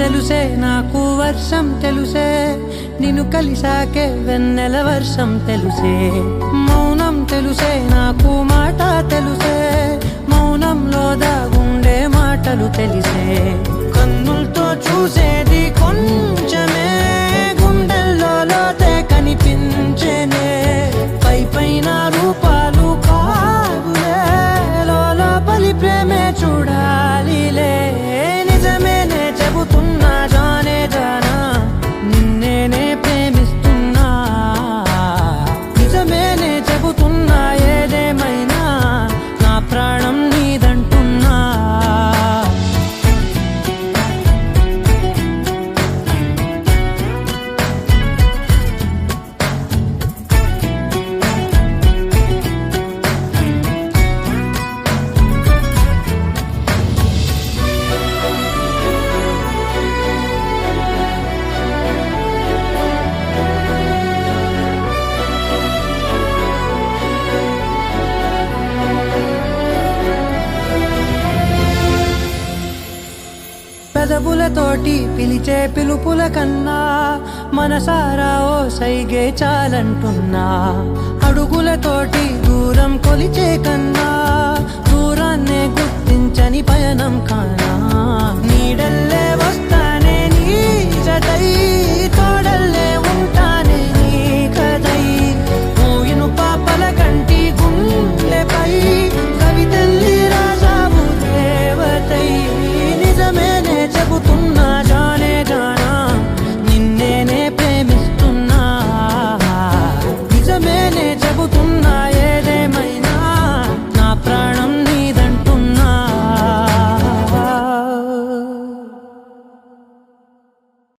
తెలుసే నాకు వర్షం తెలుసే నిన్ను కలిసాకే వెన్నెల వర్షం తెలుసే మౌనం తెలుసే నాకు మాట తెలుసే మౌనంలో దాగుండే మాటలు తెలిసే కన్నులతో చూసేది కొంచెమే గుండెల్లో లోతే కనిపించేనే పై పైన రూపాలు కాదులే లోపలి ప్రేమే చూడాలిలే నిజమేనే చెబుతున్నా జానే జానా నిన్నేనే ప్రేమిస్తున్నా నిజమేనే చెబుతున్నా ఏదేమైనా నా ప్రాణం నీదంటున్నా పెదవులతోటి పిలిచే పిలుపుల కన్నా మనసారా ఓ సైగే చాలంటున్నా అడుగులతోటి దూరం కొలిచే కన్నా